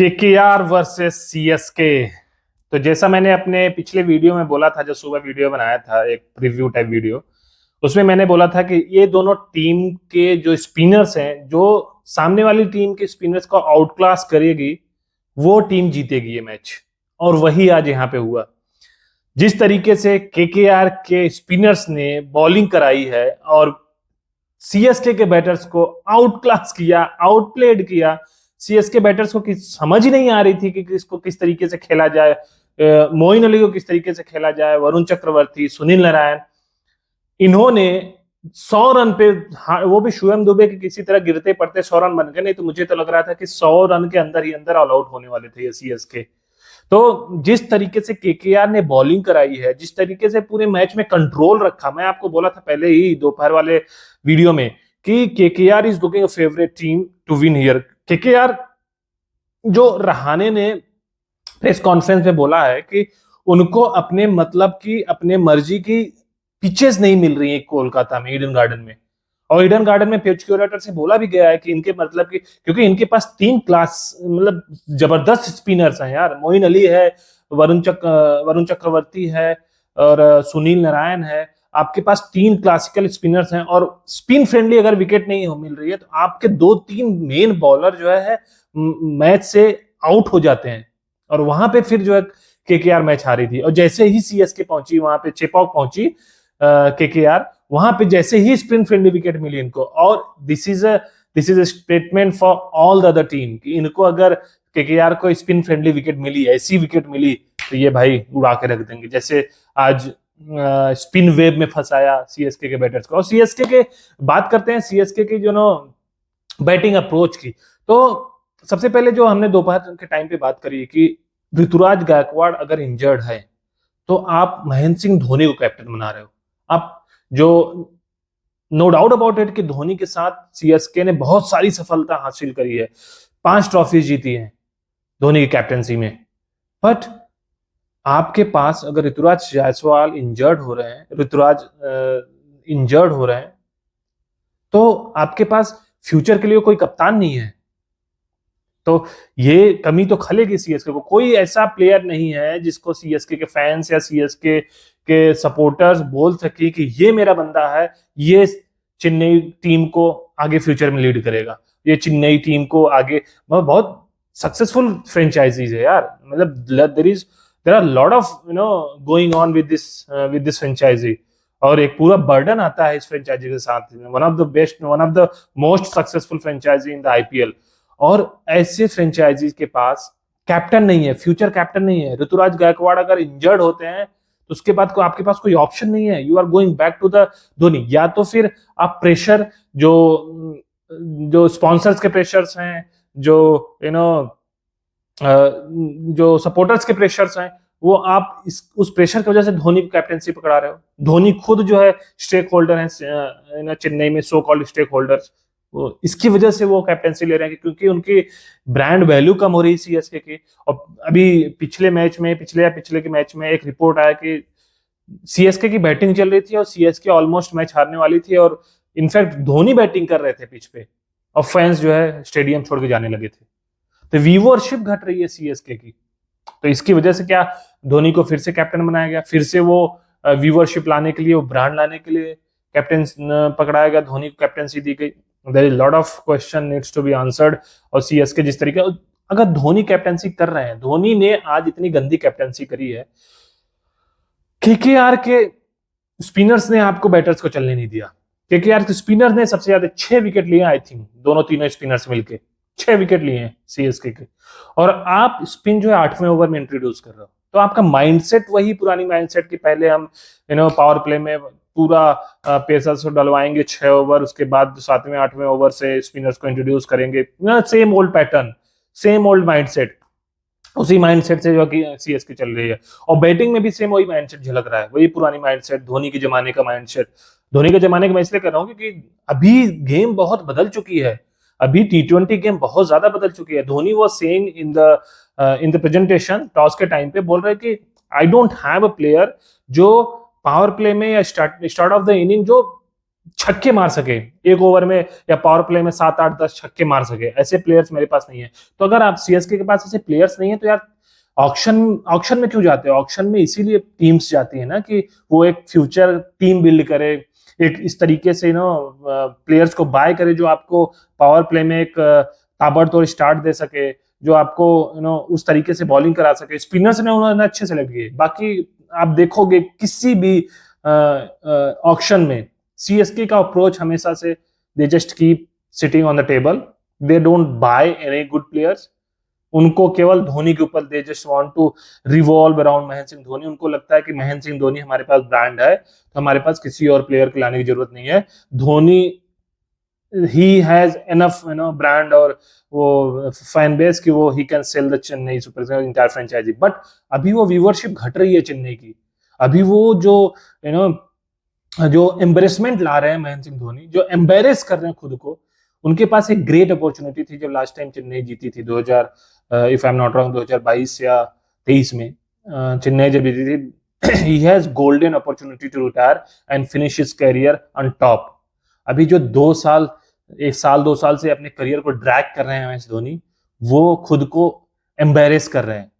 KKR versus CSK. तो जैसा मैंने अपने पिछले वीडियो में बोला था, जो सुबह वीडियो बनाया था एक प्रीव्यू टाइप वीडियो, उसमें मैंने बोला था कि ये दोनों टीम के जो स्पिनर्स हैं, जो सामने वाली टीम के स्पिनर्स को आउट क्लास करेगी, वो टीम जीतेगी ये मैच। और वही आज यहाँ पे हुआ। जिस तरीके से केकेआर के स्पिनर्स ने बॉलिंग कराई है और सीएसके के बैटर्स को आउट क्लास किया, आउट प्लेड किया। सीएसके बैटर्स को समझ ही नहीं आ रही थी कि इसको किस तरीके से खेला जाए, मोइन अली को किस तरीके से खेला जाए, वरुण चक्रवर्ती, सुनील नारायण, इन्होंने 100 रन पे, वो भी शुभम दुबे के किसी तरह गिरते पड़ते 100 रन बन गए। नहीं तो मुझे तो लग रहा था कि 100 रन के अंदर ही अंदर ऑल आउट होने वाले थे ये सीएसके। तो जिस तरीके से केकेआर ने बॉलिंग कराई है, जिस तरीके से पूरे मैच में कंट्रोल रखा, मैं आपको बोला था पहले ही दोपहर वाले वीडियो में कि KKR is looking a favourite team to win here. KKR, जो रहाणे ने प्रेस कॉन्फ्रेंस में बोला है कि उनको अपने मतलब की, अपने मर्जी की पिचेस नहीं मिल रही है कोलकाता में, ईडन गार्डन में। और ईडन गार्डन में पिच क्यूरेटर से बोला भी गया है कि इनके मतलब की, क्योंकि इनके पास 3 क्लास मतलब जबरदस्त स्पिनर्स हैं यार। मोइन अली है, वरुण चक्रवर्ती है और सुनील नारायण है। आपके पास 3 क्लासिकल स्पिनर्स हैं और स्पिन फ्रेंडली अगर विकेट नहीं मिल रही है तो आपके 2-3 मेन बॉलर जो है मैच से आउट हो जाते हैं। और वहां पे फिर जो है केकेआर मैच हारी थी। और जैसे ही सीएसके पहुंची, वहां पे चेपॉक पहुंची केकेआर, वहां पे जैसे ही स्पिन फ्रेंडली विकेट मिली इनको, और this is a statement for all the other team कि इनको अगर केकेआर को स्पिन फ्रेंडली विकेट मिली, ऐसी विकेट मिली, तो ये भाई उड़ा के रख देंगे। जैसे आज स्पिन वेव में फंसाया सीएसके के बैटर्स को। और सीएसके के बात करते हैं, सीएसके की जो नो बैटिंग अप्रोच की, तो सबसे पहले जो हमने दोपहर के टाइम पे बात करी कि ऋतुराज गायकवाड़ अगर इंजर्ड है तो आप महेंद्र सिंह धोनी को कैप्टन बना रहे हो। आप जो नो डाउट अबाउट इट कि धोनी के साथ सीएसके ने बहुत सारी सफलता हासिल करी है, 5 ट्रॉफी जीती हैं धोनी की कैप्टनसी में। बट आपके पास अगर ऋतुराज जायसवाल इंजर्ड हो रहे हैं, इंजर्ड हो रहे हैं, तो आपके पास फ्यूचर के लिए कोई कप्तान नहीं है। तो ये कमी तो खलेगी सीएसके को। कोई ऐसा प्लेयर नहीं है जिसको सीएसके के फैंस या सीएसके के सपोर्टर्स बोल सके कि ये मेरा बंदा है, ये चेन्नई टीम को आगे फ्यूचर में लीड करेगा, ये चेन्नई टीम को आगे। बहुत सक्सेसफुल फ्रेंचाइजीज है यार। मतलब there are lot of going on with this franchise, और एक पूरा बर्डन आता है इस फ्रेंचाइजी के साथ। One of the best, one of the most successful franchise in the IPL. और ऐसे फ्रेंचाइजीज के पास कैप्टन नहीं है, फ्यूचर कैप्टन नहीं है। ऋतुराज गायकवाड़ अगर इंजर्ड होते हैं तो उसके बाद को आपके पास कोई ऑप्शन नहीं है। You are going back to the Dhoni. या तो फिर आप प्रेशर, जो स्पॉन्सर्स के प्रेशर्स हैं, जो जो सपोर्टर्स के प्रेशर्स हैं, वो आप उस प्रेशर की वजह से धोनी को कैप्टनसी पकड़ा रहे हो। धोनी खुद जो है स्टेक होल्डर है चेन्नई में, सो कॉल्ड स्टेक होल्डर्स, इसकी वजह से वो कैप्टनसी ले रहे हैं क्योंकि उनकी ब्रांड वैल्यू कम हो रही है सीएसके की। और अभी पिछले के मैच में एक रिपोर्ट आया कि सीएसके की बैटिंग चल रही थी और सीएसके ऑलमोस्ट मैच हारने वाली थी, और इनफैक्ट धोनी बैटिंग कर रहे थे पिच पे, और फैंस जो है स्टेडियम छोड़ के जाने लगे थे। तो व्यूअरशिप घट रही है सीएसके की। तो इसकी वजह से क्या, धोनी को फिर से कैप्टन बनाया गया, फिर से वो व्यूअरशिप लाने के लिए, वो ब्रांड लाने के लिए कैप्टन पकड़ाया गया, धोनी को कैप्टनसी दी गई। There is lot of question needs to be answered. और सीएसके जिस तरीके, अगर धोनी कैप्टनसी कर रहे हैं, धोनी ने आज इतनी गंदी कैप्टनसी करी है, केकेआर के स्पिनर्स ने आपको बैटर्स को चलने नहीं दिया। केकेआर के स्पिनर ने सबसे ज्यादा 6 विकेट लिए, आई थिंक तीनों स्पिनर्स मिलके 6 विकेट लिए हैं सीएसके के। और आप स्पिन जो है 8वें ओवर में इंट्रोड्यूस कर रहे हो, तो आपका माइंडसेट वही पुरानी माइंडसेट की, पहले हम पावर प्ले में पूरा पेसर्स को डलवाएंगे 6 ओवर, उसके बाद 7वें 8वें ओवर से स्पिनर्स को इंट्रोड्यूस करेंगे। Same old pattern, same old mindset, उसी माइंडसेट से जो कि सीएसके चल रही है। और बैटिंग में भी सेम वही माइंडसेट झलक रहा है, वही पुरानी माइंडसेट, धोनी के जमाने का माइंडसेट। धोनी के जमाने का मैं इसलिए कर रहा हूँ क्योंकि अभी गेम बहुत बदल चुकी है। अभी टी20 गेम बहुत ज्यादा बदल चुकी है। Dhoni was saying in the presentation, toss के टाइम पे बोल रहे कि I don't have a player जो पावर प्ले में या स्टार्ट ऑफ द इनिंग जो छक्के मार सके एक ओवर में, या पावर प्ले में 7 8 10 छक्के मार सके, ऐसे प्लेयर्स मेरे पास नहीं है। तो अगर आप सीएसके के पास ऐसे प्लेयर्स नहीं है तो यार ऑक्शन ऑक्शन में क्यों जाते हो? ऑक्शन में इसीलिए टीम्स जाती है ना कि वो एक फ्यूचर टीम बिल्ड करे, एक इस तरीके से प्लेयर्स को बाय करे जो आपको पावर प्ले में एक ताबड़तोड़ स्टार्ट दे सके, जो आपको उस तरीके से बॉलिंग करा सके। स्पिनर्स ने उन्होंने अच्छे सेलेक्ट किए। बाकी आप देखोगे किसी भी ऑक्शन में सीएसके का अप्रोच हमेशा से they just keep sitting on the table, they don't buy any good players. उनको केवल धोनी के ऊपर they just want to revolve around Mahendra Singh Dhoni. उनको लगता है कि महेंद्र सिंह धोनी हमारे पास ब्रांड है, तो हमारे पास किसी और प्लेयर को लाने की जरूरत नहीं है। धोनी ही हैज एनफ ब्रांड और वो फैन बेस कि वो ही can sell the Chennai Super Kings entire franchise. But अभी वो व्यूअरशिप घट रही है चेन्नई की। अभी वो जो एम्बेरसमेंट ला रहे हैं महेंद्र सिंह धोनी, जो एम्बेरस कर रहे हैं खुद को, उनके पास एक ग्रेट अपॉर्चुनिटी थी जब लास्ट टाइम चेन्नई जीती थी 2000 if I am not wrong 2022 या 23 में चेन्नई जब जीती थी। He has golden opportunity to retire and finish his career on top. अभी जो 2 साल 1 साल 2 साल से अपने करियर को ड्रैग कर रहे हैं एमएस धोनी, वो खुद को एम्बेरस कर रहे हैं।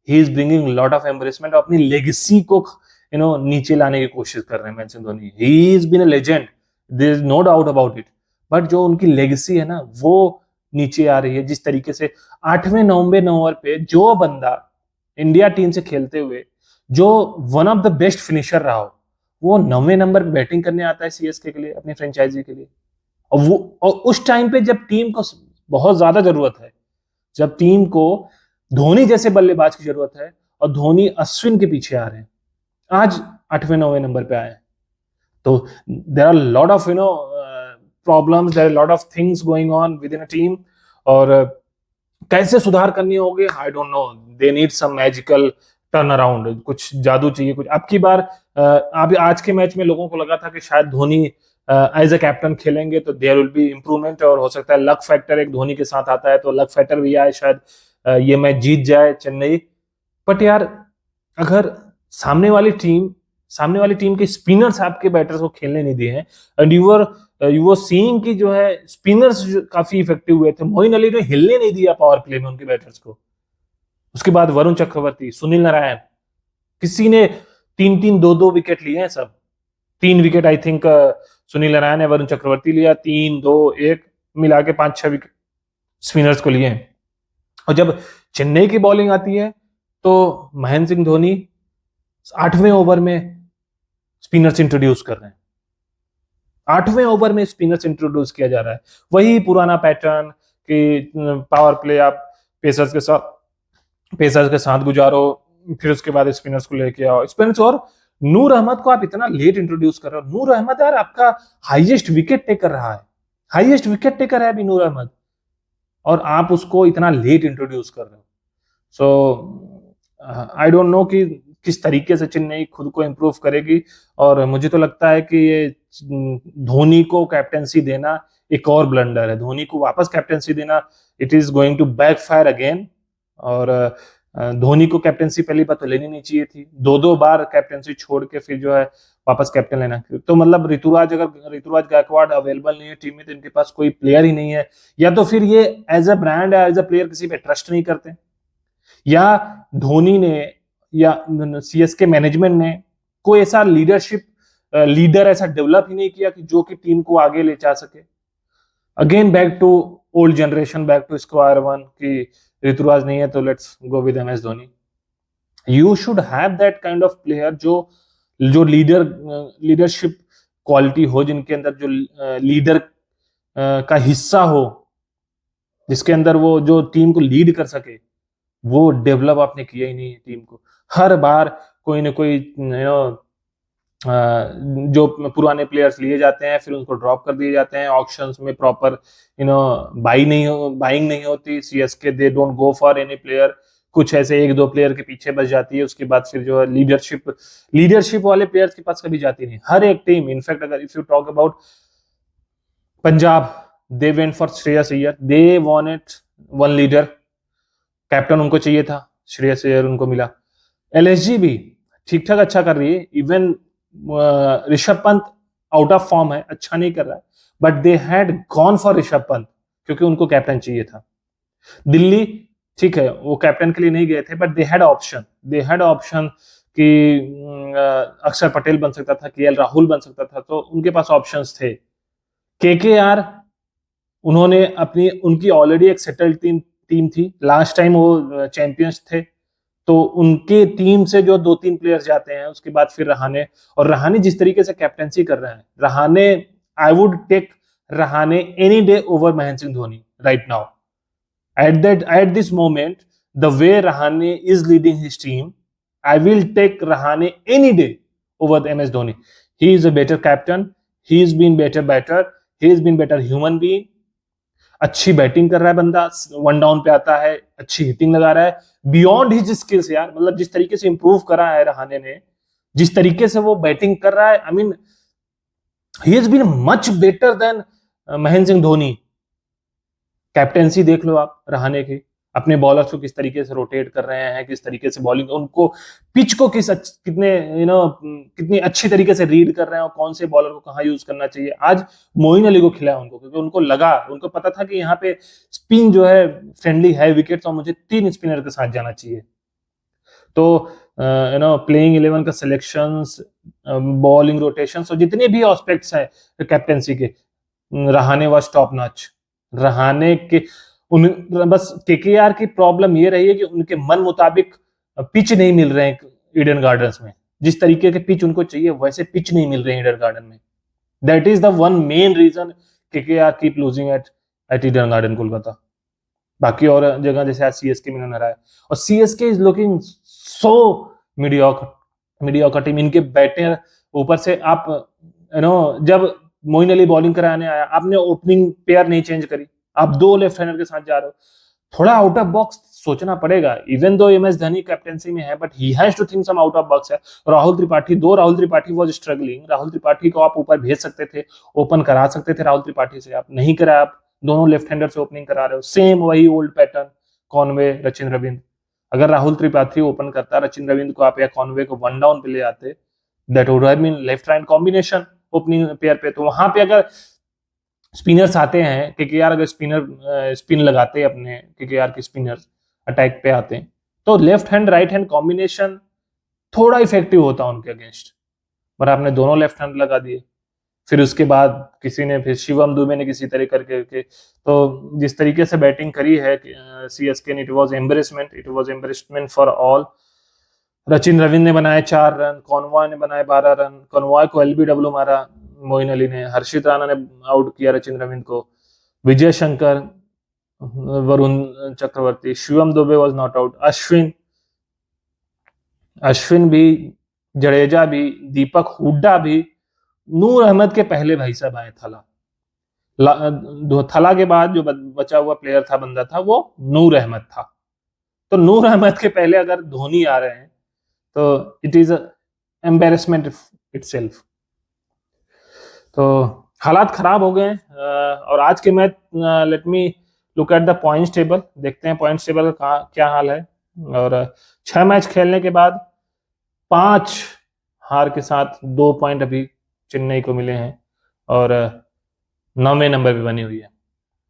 He is bringing lot of embarrassment, अपनी लेगेसी को नीचे लाने की कोशिश कर रहे हैं Mahendra Singh Dhoni. He is been a legend, there is no doubt about it, but जो उनकी लेगेसी है ना वो नीचे आ रही है। जिस तरीके से 8वें 9वें ओवर पे जो बंदा इंडिया टीम से खेलते हुए जो one of the best finisher रहा हो, वो 9वें नंबर पे बैटिंग करने आता है सीएसके के लिए, अपनी फ्रेंचाइजी के लिए। और उस टाइम पे जब टीम को बहुत ज्यादा जरूरत है, जब टीम को धोनी जैसे बल्लेबाज की जरूरत है, और धोनी अश्विन के पीछे आ रहे हैं, आज 8वें 9वें नंबर पे आए। तो there are lot of problems, there are lot of things going on with in a team, और कैसे सुधार करनी होगी I don't know. They need some magical turn around, कुछ जादू चाहिए कुछ। अब की बार अभी आज के मैच में लोगों को लगा था कि शायद धोनी एज अ कैप्टन खेलेंगे तो देयर विल बी इंप्रूवमेंट, और हो सकता है लक फैक्टर एक धोनी के साथ आता है तो लक फैक्टर भी आए, शायद ये मैच जीत जाए चेन्नई। बट यार अगर सामने वाली टीम के स्पिनर्स आपके बैटर्स को खेलने नहीं दिए हैं, एंड यू वर सीइंग कि जो है स्पिनर्स काफी इफेक्टिव हुए थे। मोइन अली ने हिलने नहीं दिया पावर प्ले में उनके बैटर्स को। उसके बाद वरुण चक्रवर्ती, सुनील नारायण, किसी ने 3 3 2 2 विकेट लिए हैं सब। 3 wicket I think Sunil Narayan ने, वरुण चक्रवर्ती लिया 3 2 1 मिला के 5 6 विकेट स्पिनर्स को लिए हैं। और जब चेन्नई की बॉलिंग आती है तो महेंद्र सिंह धोनी 8वें ओवर में स्पिनर्स इंट्रोड्यूस कर रहे हैं। 8वें ओवर में स्पिनर्स इंट्रोड्यूस किया जा रहा है। वही पुराना पैटर्न कि पावर प्ले आप पेसर्स के साथ गुजारो, फिर उसके बाद स्पिनर्स को लेके आओ स्पिनर्स। और नूर अहमद को आप इतना लेट इंट्रोड्यूस कर रहे हो। नूर अहमद यार आपका हाईएस्ट विकेट टेकर रहा है, हाईएस्ट विकेट टेकर है अभी नूर अहमद, और आप उसको इतना लेट इंट्रोड्यूस कर रहे हो। सो आई डोंट नो कि किस तरीके से चेन्नई खुद को इंप्रूव करेगी। और मुझे तो लगता है कि ये धोनी को कैप्टेंसी देना एक और ब्लंडर है। धोनी को वापस कैप्टेंसी देना, it is going to backfire again. और धोनी को कैप्टेंसी पहली बार तो लेनी नहीं चाहिए थी, 2 2 बार कैप्टेंसी छोड़ के फिर जो है वापस कैप्टन लेना। तो मतलब ऋतुराज गायकवाड़ अवेलेबल नहीं है टीम में, तो इनके पास कोई प्लेयर ही नहीं है। या तो फिर ये as a brand as a player किसी पे ट्रस्ट नहीं करते, या धोनी ने या सीएसके मैनेजमेंट ने कोई ऐसा लीडर ऐसा डेवलप ही नहीं किया कि जो कि टीम को आगे ले जा सके। Again back to old generation, back to square one कि ऋतुराज नहीं है तो let's go with MS Dhoni. You should have that kind of player जो लीडरशिप क्वालिटी हो, जिनके अंदर जो लीडर का हिस्सा हो, जिसके अंदर वो जो टीम को लीड कर सके। वो डेवलप आपने किया ही नहीं है टीम को। हर बार कोई ना कोई जो पुराने प्लेयर्स लिए जाते हैं फिर उनको ड्रॉप कर दिए जाते हैं ऑक्शंस में, प्रॉपर बाइंग नहीं होती। CSK they don't go for any player, कुछ ऐसे 1 2 प्लेयर के पीछे बच जाती है। उसके बाद फिर जो है लीडरशिप वाले प्लेयर्स के पास कभी जाती नहीं हर एक टीम। इनफैक्ट अगर if you talk about Punjab, they went for Shreyas Iyer, they wanted one leader, captain उनको चाहिए था, श्रेयस अय्यर उनको मिला। एलएसजी भी ठीक ठाक अच्छा कर रही है, even Rishabh Pant out of form है, अच्छा नहीं कर रहा है, but they had gone for Rishabh Pant क्योंकि उनको कैप्टन चाहिए था। दिल्ली ठीक है वो कैप्टन के लिए नहीं गए थे, बट दे हैड ऑप्शन कि अक्षर पटेल बन सकता था, केएल राहुल बन सकता था, तो उनके पास ऑप्शंस थे। केकेआर उन्होंने अपनी उनकी ऑलरेडी एक सेटल्ड टीम थी, लास्ट टाइम वो चैंपियंस थे, तो उनके टीम से जो 2-3 प्लेयर्स जाते हैं उसके बाद फिर रहाने, और रहाने जिस तरीके से कैप्टनसी कर रहे हैं, Rahane I would take Rahane any day over Mahendra Singh Dhoni right now at this moment. The way Rahane is leading his team, I will take Rahane any day over the MS Dhoni. He is a better captain, he has been better batter, he has been better human being. अच्छी batting कर रहा है बंदा, one down पे आता है, अच्छी hitting लगा रहा है, बियॉन्ड हिज स्किल्स यार, मतलब जिस तरीके से इंप्रूव करा है रहाने ने, जिस तरीके से वो बैटिंग कर रहा है, I mean he has been much better than Mahendra Singh Dhoni. Captaincy देख लो आप रहाने की, अपने बॉलर्स को किस तरीके से रोटेट कर रहे हैं, किस तरीके से बॉलिंग, उनको पिच को कितनी अच्छी तरीके से रीड कर रहे हैं और कौन से बॉलर को कहाँ यूज करना चाहिए। आज मोइन अली को खिलाया उनको, क्योंकि उनको पता था कि यहाँ पे स्पिन जो है फ्रेंडली है विकेट, और मुझे 3 स्पिनर के साथ जाना चाहिए। तो प्लेइंग 11 का सिलेक्शंस, बॉलिंग रोटेशंस और जितने भी एस्पेक्ट्स हैं कैप्टेंसी के, Rahane was top notch. Rahane के बस केकेआर की प्रॉब्लम ये रही है कि उनके मन मुताबिक पिच नहीं मिल रहे हैं ईडन गार्डन्स में, जिस तरीके के पिच उनको चाहिए वैसे पिच नहीं मिल रहे हैं ईडन गार्डन में। That is the one main reason KKR keep losing at Eden Garden Kolkata. बाकी और जगह जैसे आज सीएसके में रहा है, और CSK is looking so mediocre team. इनके बैटर ऊपर से आप जब मोइन अली बॉलिंग कराने आया, आपने ओपनिंग पेयर नहीं चेंज करी, आप 2 लेफ्ट हैंडर के साथ जा रहे हो, थोड़ा आउट ऑफ बॉक्स सोचना पड़ेगा। Even though MS Dhoni captaincy में है, but he has to think some out of box है। राहुल त्रिपाठी वाज स्ट्रगलिंग, राहुल त्रिपाठी को आप ऊपर भेज सकते थे, ओपन करा सकते थे राहुल त्रिपाठी से, आप नहीं करा, आप दोनों लेफ्ट हैंडर से ओपनिंग करा रहे हो, सेम वही old pattern, Conway Rachin Ravindra. अगर राहुल त्रिपाठी ओपन करता, रचिन रविंद्र को आप या कॉनवे को वन डाउन पे ले आते, that would have been left right combination opening pair पे। तो वहां पे अगर स्पिनर्स आते हैं, केकेआर अगर स्पिन लगाते अपने, केकेआर के स्पिनर्स अटैक पे आते हैं, तो left hand right hand combination थोड़ा इफेक्टिव होता उनके अगेंस्ट, पर आपने दोनों लेफ्ट हैंड लगा दिए। फिर उसके बाद किसी ने, फिर शिवम दुबे ने किसी तरह करके, तो जिस तरीके से बैटिंग करी है सीएसके ने, it was embarrassment for all. Rachin Ravindra ने बनाए 4 रन, कॉनवॉय ने बनाए 12 रन, कॉनवॉय को एलबीडब्ल्यू मारा मोइन अली ने, हर्षित राणा ने आउट किया रचिन रविंद्र को, Vijay Shankar, Varun Chakravarthy, Shivam Dube was not out, Ashwin भी, जडेजा भी, दीपक हुड्डा भी, नूर अहमद के पहले भाई साहब आए थला के बाद जो बचा हुआ प्लेयर था, बंदा था, वो नूर अहमद था। तो नूर अहमद के पहले अगर धोनी आ रहे हैं तो इट इज एम्बेरसमेंट इटसेल्फ। तो हालात खराब हो गए। और आज के match, let me look at the points table, देखते हैं पॉइंट्स टेबल का क्या हाल है। और 6 मैच खेलने के बाद 5 हार के साथ 2 पॉइंट अभी चेन्नई को मिले हैं, और 9वें नंबर पे बनी हुई है।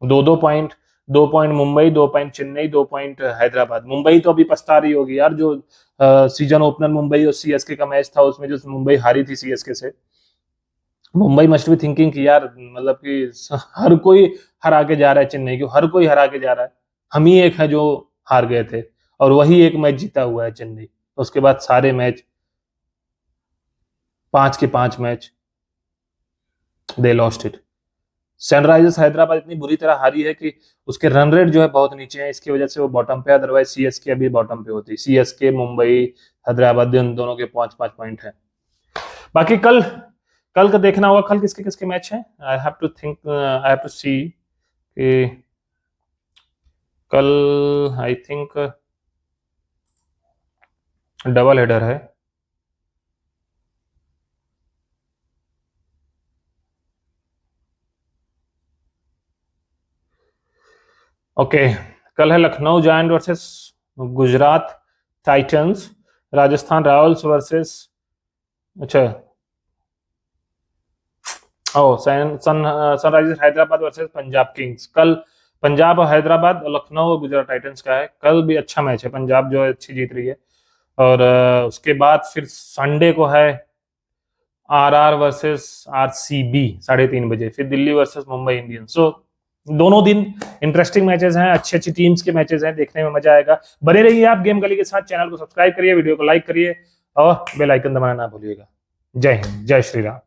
2 point, 2 point Mumbai, 2 point Chennai, 2 point Hyderabad. Mumbai तो अभी पछता रही होगी यार, जो सीजन ओपनर मुंबई और सीएसके का मैच था, उसमें जो मुंबई हारी थी सीएसके से। मुंबई मस्ट बी थिंकिंग कि यार, मतलब कि हर कोई हरा के जा रहा है चेन्नई को, हर कोई हरा के जा रहा है, हम ही एक है जो हार गए थे, और वही एक मैच जीता हुआ है चेन्नई। उसके बाद सारे मैच 5 के 5 match they lost it. Sunrisers Hyderabad इतनी बुरी तरह हारी है कि उसके रन रेट जो है बहुत नीचे है, इसकी वजह से वो बॉटम पे, अदरवाइज सीएसके अभी बॉटम पे होती। सीएसके, मुंबई, हैदराबाद दोनों के 5-5 पॉइंट है। बाकी कल का देखना होगा, कल किसके किसके मैच हैं। आई हैव टू सी कि कल आई थिंक डबल हेडर है। ओके, कल है Lucknow giant versus Gujarat Titans, Rajasthan Royals versus, अच्छा Sunrisers Hyderabad versus Punjab Kings कल। पंजाब और हैदराबाद, लखनऊ और गुजरात टाइटंस का है। कल भी अच्छा मैच है, पंजाब जो है अच्छी जीत रही है। और उसके बाद फिर संडे को है आरआर वर्सेस आरसीबी 3:30 बजे, फिर दिल्ली वर्सेस मुंबई इंडियंस। सो दोनों दिन इंटरेस्टिंग मैचेस हैं, अच्छी अच्छी टीम्स के मैचेस हैं, देखने में मजा आएगा। बने रहिए आप गेम गली के साथ। चैनल को सब्सक्राइब करिए, वीडियो को लाइक करिए और बेल आइकन दबाना ना भूलिएगा। जय हिंद, जय श्री राम।